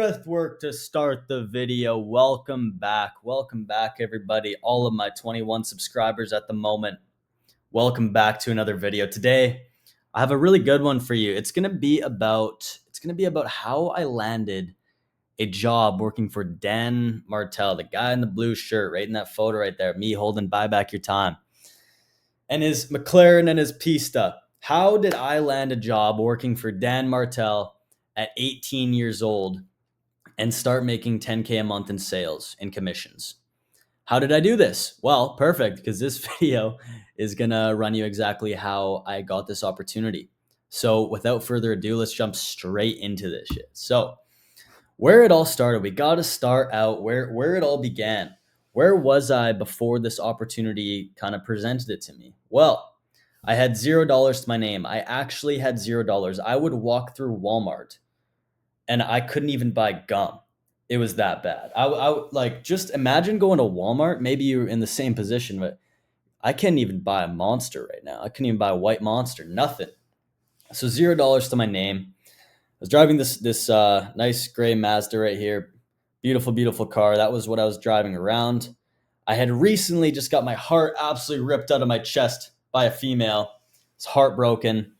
breath work to start the video. Welcome back. Welcome back, everybody. All of my 21 subscribers at the moment. Welcome back to another video. Today, I have a really good one for you. It's gonna be about how I landed a job working for Dan Martell, the guy in the blue shirt, right in that photo right there, me holding "Buy Back Your Time," and his McLaren and his Pista. How did I land a job working for Dan Martell at 18 years old and start making 10K a month in sales and commissions? How did I do this? Well, perfect, because this video is going to run you exactly how I got this opportunity. So without further ado, let's jump straight into this shit. So where it all started, we got to start out where it all began. Where was I before this opportunity kind of presented it to me? Well, I had $0 to my name. I actually had $0. I would walk through Walmart and I couldn't even buy gum. It was that bad. I like, just imagine going to Walmart. Maybe you're in the same position, but I can't even buy a Monster right now. I couldn't even buy a white Monster, nothing. So $0 to my name. I was driving this nice gray Mazda right here. Beautiful, beautiful car. That was what I was driving around. I had recently just got my heart absolutely ripped out of my chest by a female. It's heartbroken.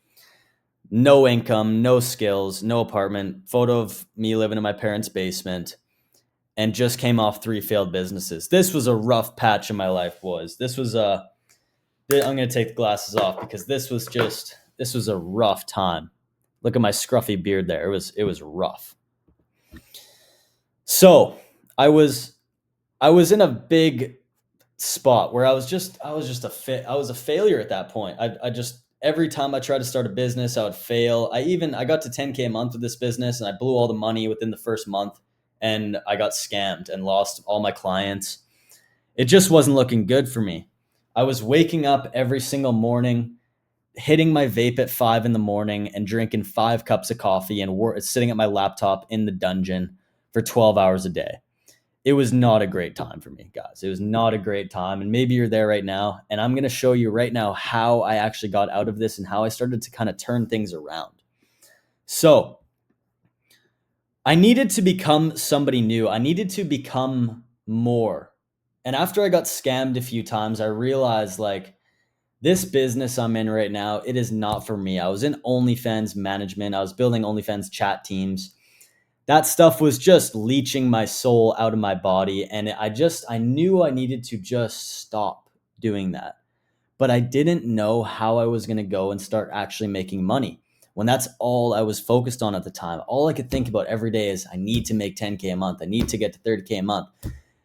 No income, no skills, no apartment. Photo of me living in my parents' basement, and just came off 3 failed businesses. This was a rough patch in my life, boys. I'm going to take the glasses off because this was a rough time. Look at my scruffy beard there. It was rough. So I was in a big spot where I was a failure at that point. Every time I tried to start a business, I would fail. I got to 10K a month with this business and I blew all the money within the first month, and I got scammed and lost all my clients. It just wasn't looking good for me. I was waking up every single morning, hitting my vape at 5 in the morning and drinking 5 cups of coffee and sitting at my laptop in the dungeon for 12 hours a day. It was not a great time for me, guys. It was not a great time. And maybe you're there right now. And I'm going to show you right now how I actually got out of this and how I started to kind of turn things around. So I needed to become somebody new. I needed to become more. And after I got scammed a few times, I realized, like, this business I'm in right now, it is not for me. I was in OnlyFans management. I was building OnlyFans chat teams. That stuff was just leeching my soul out of my body. And I knew I needed to just stop doing that. But I didn't know how I was going to go and start actually making money when that's all I was focused on at the time. All I could think about every day is I need to make 10K a month. I need to get to 30K a month.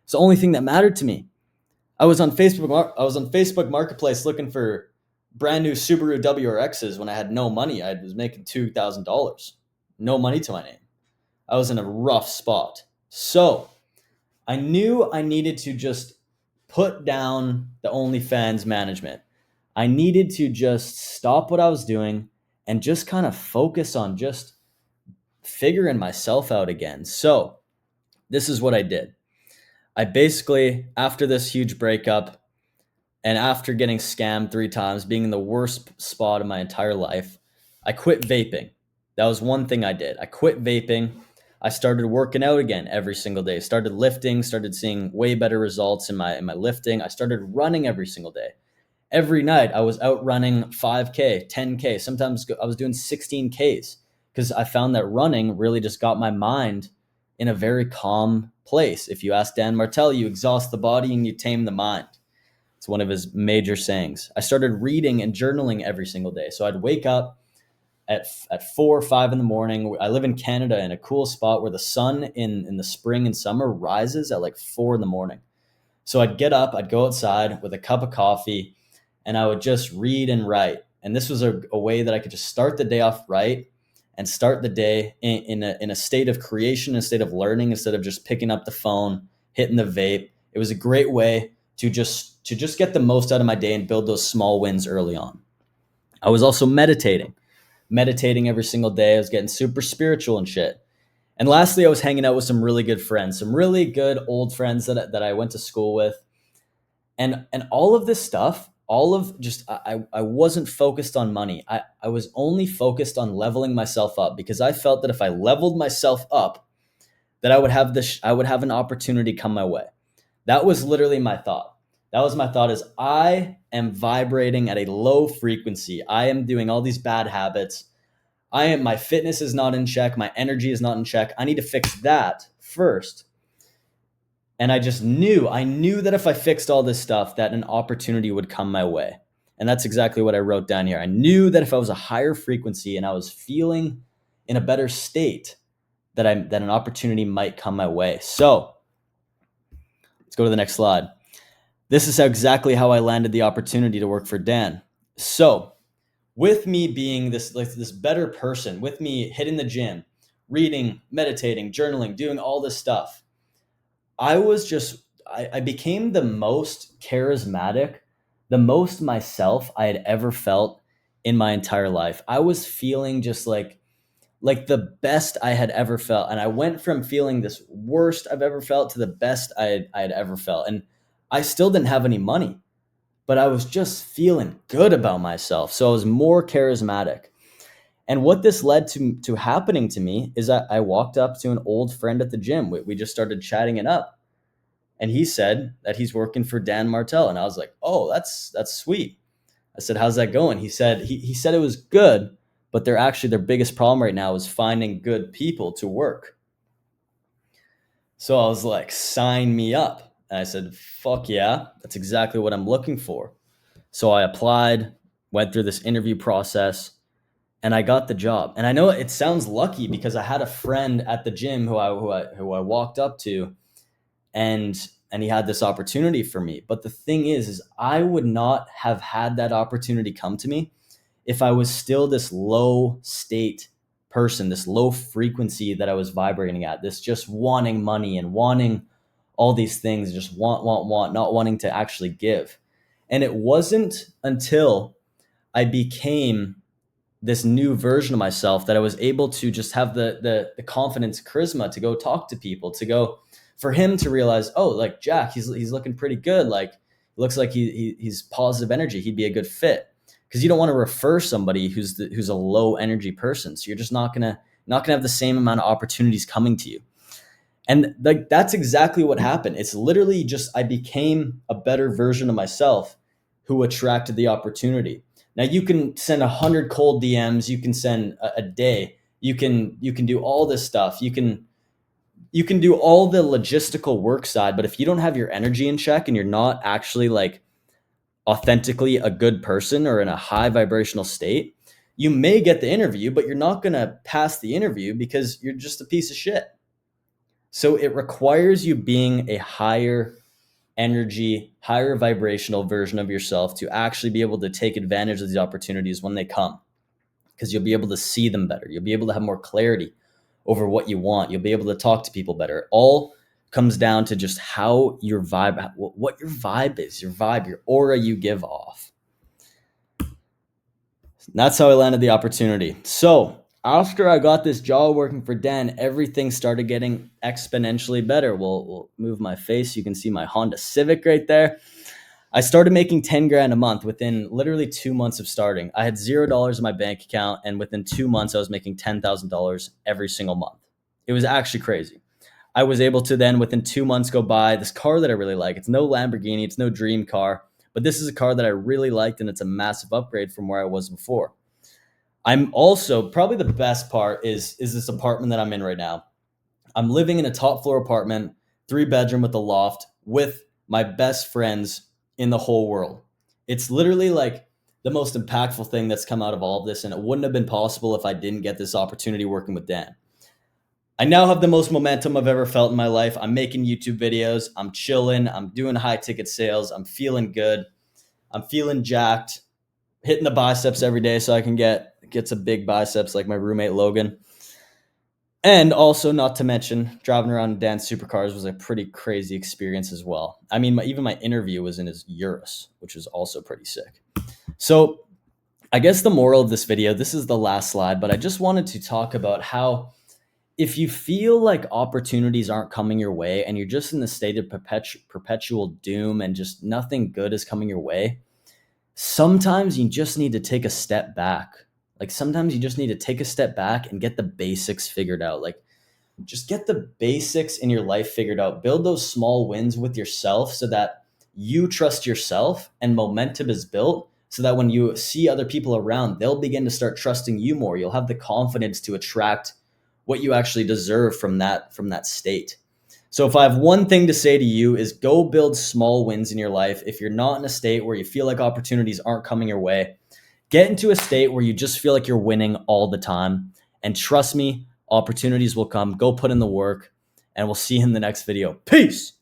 It's the only thing that mattered to me. I was on Facebook Marketplace looking for brand new Subaru WRXs when I had no money. I was making $2,000. No money to my name. I was in a rough spot. So I knew I needed to just put down the OnlyFans management. I needed to just stop what I was doing and just kind of focus on just figuring myself out again. So this is what I did. I basically, after this huge breakup and after getting scammed 3 times, being in the worst spot of my entire life, I quit vaping. That was one thing I did. I quit vaping. I started working out again every single day. Started lifting, started seeing way better results in my lifting. I started running every single day. Every night I was out running 5K, 10K. Sometimes I was doing 16Ks because I found that running really just got my mind in a very calm place. If you ask Dan Martell, you exhaust the body and you tame the mind. It's one of his major sayings. I started reading and journaling every single day. So I'd wake up at 4 or 5 in the morning. I live in Canada in a cool spot where the sun in the spring and summer rises at like 4 in the morning. So I'd get up, I'd go outside with a cup of coffee, and I would just read and write. And this was a way that I could just start the day off right and start the day in a state of creation, a state of learning, instead of just picking up the phone, hitting the vape. It was a great way to just get the most out of my day and build those small wins early on. I was also meditating every single day. I was getting super spiritual and shit. And lastly, I was hanging out with some really good friends, some really good old friends that I went to school with. And all of this stuff, I wasn't focused on money. I was only focused on leveling myself up because I felt that if I leveled myself up, that I would have an opportunity come my way. That was literally my thought. That was my thought is I am vibrating at a low frequency. I am doing all these bad habits. My fitness is not in check. My energy is not in check. I need to fix that first. And I knew that if I fixed all this stuff, that an opportunity would come my way. And that's exactly what I wrote down here. I knew that if I was a higher frequency and I was feeling in a better state, that an opportunity might come my way. So let's go to the next slide. This is exactly how I landed the opportunity to work for Dan. So with me being this better person, with me hitting the gym, reading, meditating, journaling, doing all this stuff, I became the most charismatic, the most myself I had ever felt in my entire life. I was feeling just like the best I had ever felt. And I went from feeling this worst I've ever felt to the best I had ever felt. And I still didn't have any money, but I was just feeling good about myself. So I was more charismatic. And what this led to happening to me is I walked up to an old friend at the gym. We just started chatting it up. And he said that he's working for Dan Martell. And I was like, oh, that's sweet. I said, how's that going? He said it was good, but their biggest problem right now is finding good people to work. So I was like, sign me up. And I said, fuck yeah, that's exactly what I'm looking for. So I applied, went through this interview process, and I got the job. And I know it sounds lucky because I had a friend at the gym who I walked up to, and he had this opportunity for me. But the thing is I would not have had that opportunity come to me if I was still this low state person, this low frequency that I was vibrating at, this just wanting money and wanting all these things, just want, not wanting to actually give. And it wasn't until I became this new version of myself that I was able to just have the confidence, charisma to go talk to people, to go for him to realize, oh, like Jack, he's looking pretty good. Like looks like he's positive energy. He'd be a good fit. Because you don't want to refer somebody who's a low energy person. So you're just not gonna have the same amount of opportunities coming to you. And like that's exactly what happened. It's literally just I became a better version of myself who attracted the opportunity. Now you can send 100 cold DMs, you can send a day, you can do all this stuff. You can do all the logistical work side, but if you don't have your energy in check and you're not actually like authentically a good person or in a high vibrational state, you may get the interview, but you're not going to pass the interview because you're just a piece of shit. So it requires you being a higher energy, higher vibrational version of yourself to actually be able to take advantage of these opportunities when they come, because you'll be able to see them better. You'll be able to have more clarity over what you want. You'll be able to talk to people better. It all comes down to just how your vibe, what your vibe is, your aura you give off. And that's how I landed the opportunity. So after I got this job working for Dan, everything started getting exponentially better. We'll move my face. You can see my Honda Civic right there. I started making 10 grand a month within literally 2 months of starting. I had $0 in my bank account, and within 2 months, I was making $10,000 every single month. It was actually crazy. I was able to then, within 2 months, go buy this car that I really like. It's no Lamborghini, it's no dream car, but this is a car that I really liked, and it's a massive upgrade from where I was before. I'm also, probably the best part is this apartment that I'm in right now. I'm living in a top floor apartment, 3-bedroom with a loft, with my best friends in the whole world. It's literally like the most impactful thing that's come out of all of this, and it wouldn't have been possible if I didn't get this opportunity working with Dan. I now have the most momentum I've ever felt in my life. I'm making YouTube videos. I'm chilling. I'm doing high ticket sales. I'm feeling good. I'm feeling jacked, hitting the biceps every day so I can get some big biceps like my roommate Logan. And also, not to mention, driving around in Dan's supercars was a pretty crazy experience as well. I mean, even my interview was in his Urus, which is also pretty sick. So I guess the moral of this video, this is the last slide, but I just wanted to talk about how if you feel like opportunities aren't coming your way and you're just in the state of perpetual doom and just nothing good is coming your way, sometimes you just need to take a step back. Like sometimes you just need to take a step back and get the basics figured out. Like just get the basics in your life figured out. Build those small wins with yourself so that you trust yourself and momentum is built so that when you see other people around, they'll begin to start trusting you more. You'll have the confidence to attract what you actually deserve from that state. So if I have one thing to say to you is go build small wins in your life. If you're not in a state where you feel like opportunities aren't coming your way, get into a state where you just feel like you're winning all the time. And trust me, opportunities will come. Go put in the work, and we'll see you in the next video. Peace.